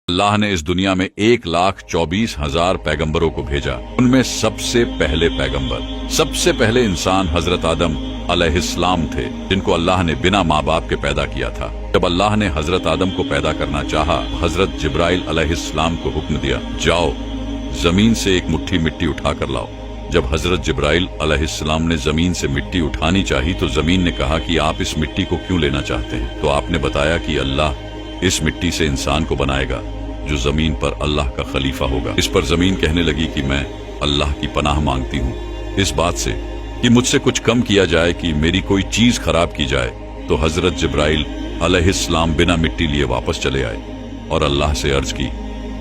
अल्लाह ने इस दुनिया में 1,24,000 पैगंबरों को भेजा। उनमें सबसे पहले पैगंबर, सबसे पहले इंसान हजरत आदम अलैहिस्सलाम थे, जिनको अल्लाह ने बिना माँ बाप के पैदा किया था। जब अल्लाह ने हजरत आदम को पैदा करना चाहा, हजरत जिब्राइल अलैहिस्सलाम को हुक्म दिया, जाओ जमीन से एक मुट्ठी मिट्टी उठा कर लाओ। जब हजरत जिब्राइल अलैहिस्सलाम ने जमीन से मिट्टी उठानी चाही तो जमीन ने कहा कि आप इस मिट्टी को क्यों लेना चाहते हैं? तो आपने बताया कि अल्लाह इस मिट्टी से इंसान को बनाएगा जो जमीन पर अल्लाह का खलीफा होगा। इस पर जमीन कहने लगी कि मैं अल्लाह की पनाह मांगती हूँ इस बात से कि मुझसे कुछ कम किया जाए कि मेरी कोई चीज खराब की जाए। तो हजरत जिब्राइल अलैहिस्सलाम बिना मिट्टी लिए वापस चले आए और अल्लाह से अर्ज की,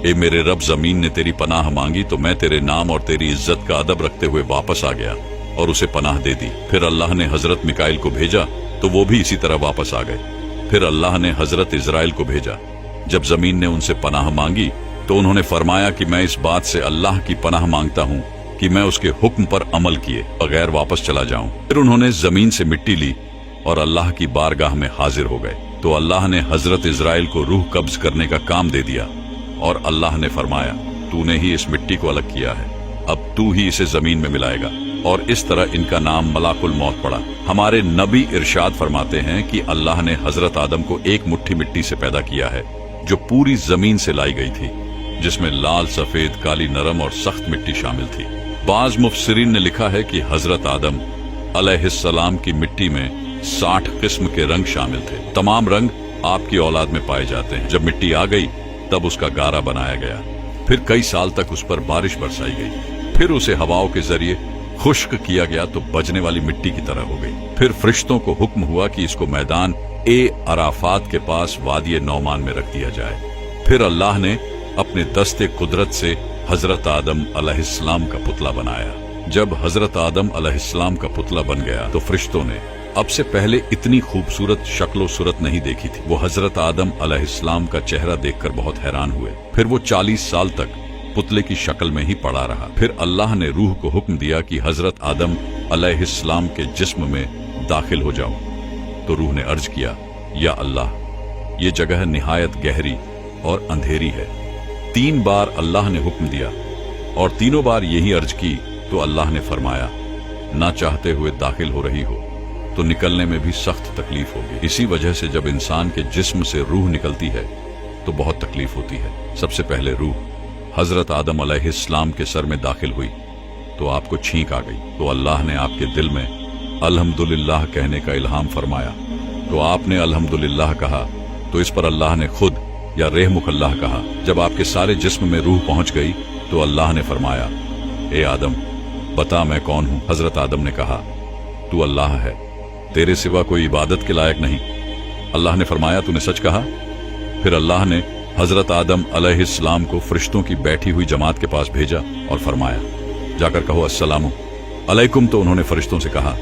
ए मेरे रब, जमीन ने तेरी पनाह मांगी तो मैं तेरे नाम और तेरी इज्जत का अदब रखते हुए वापस आ गया और उसे पनाह दे दी। फिर अल्लाह ने हजरत मिकाइल को भेजा तो वो भी इसी तरह वापस आ गए। फिर अल्लाह ने हजरत इजराइल को भेजा। जब जमीन ने उनसे पनाह मांगी तो उन्होंने फरमाया कि मैं इस बात से अल्लाह की पनाह मांगता हूँ कि मैं उसके हुक्म पर अमल किए बगैर वापस चला जाऊं। फिर उन्होंने जमीन से मिट्टी ली और अल्लाह की बारगाह में हाजिर हो गए। तो अल्लाह ने हजरत इजराइल को रूह कब्ज करने का काम दे दिया और अल्लाह ने फरमाया, तूने ही इस मिट्टी को अलग किया है, अब तू ही इसे जमीन में मिलाएगा। और इस तरह इनका नाम मलाकुल मौत पड़ा। हमारे नबी इरशाद फरमाते हैं कि अल्लाह ने हजरत आदम को एक मुट्ठी मिट्टी से पैदा किया है जो पूरी जमीन से लाई गई थी, जिसमें लाल, सफेद, काली, नरम और सख्त मिट्टी शामिल थी। बाज मुफस्सिरीन ने लिखा है कि हजरत आदम अलैहिस्सलाम की मिट्टी में 60 किस्म के रंग शामिल थे। तमाम रंग आपकी औलाद में पाए जाते हैं। जब मिट्टी आ गई तब उसका गारा बनाया गया। फिर कई साल तक उस पर बारिश बरसाई गई। फिर उसे हवाओं के जरिए खुश्क किया गया तो बजने वाली मिट्टी की तरह हो गई। फिर फरिश्तों को हुक्म हुआ कि इसको मैदान ए अराफात के पास वादी नौमान में रख दिया जाए। फिर अल्लाह ने अपने दस्ते कुदरत से हजरत आदम अलैहिस्सलाम का पुतला बनाया। जब हजरत आदम अलैहिस्सलाम का पुतला बन गया तो फरिश्तों ने अब से पहले इतनी खूबसूरत शक्लो सूरत नहीं देखी थी। वो हजरत आदम अलैहिस्सलाम का चेहरा देखकर बहुत हैरान हुए। फिर वो 40 साल तक पुतले की शक्ल में ही पड़ा रहा। फिर अल्लाह ने रूह को हुक्म दिया कि हजरत आदम अलैहिस्सलाम के जिस्म में दाखिल हो जाओ। तो रूह ने अर्ज किया, या अल्लाह, ये जगह निहायत गहरी और अंधेरी है। 3 बार अल्लाह ने हुक्म दिया और तीनों बार यही अर्ज की तो अल्लाह ने फरमाया, ना चाहते हुए दाखिल हो रही हो तो निकलने में भी सख्त तकलीफ होगी। इसी वजह से जब इंसान के जिस्म से रूह निकलती है तो बहुत तकलीफ होती है। सबसे पहले रूह हजरत आदम अलैहिस्सलाम के सर में दाखिल हुई तो आपको छींक आ गई। तो अल्लाह ने आपके दिल में अल्हम्दुलिल्लाह कहने का इल्हाम फरमाया। तो आपने अल्हम्दुलिल्लाह कहा तो इस पर अल्लाह ने खुद या रेहमुकल्लाह कहा। जब आपके सारे जिस्म में रूह पहुंच गई तो अल्लाह ने फरमाया, ए आदम, बता मैं कौन हूं? हजरत आदम ने कहा, तू अल्लाह है, तेरे सिवा कोई इबादत के लायक नहीं। अल्लाह ने फरमाया, तूने सच कहा। फिर अल्लाह ने हजरत आदम अलैहिस्सलाम को फरिश्तों की बैठी हुई जमात के पास भेजा और फरमाया, जाकर कहो अस्सलामु अलैकुम। तो उन्होंने फरिश्तों से कहा,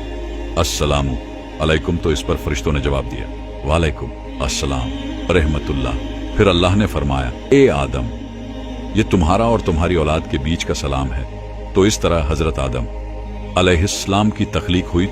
अस्सलामु अलैकुम। तो इस पर फरिश्तों ने जवाब दिया, वालेकुम अस्सलाम रहमतुल्लाह। फिर अल्लाह ने फरमाया, ए आदम, ये तुम्हारा और तुम्हारी औलाद के बीच का सलाम है। तो इस तरह हजरत आदम अलैहिस्सलाम की तख्लीक हुई।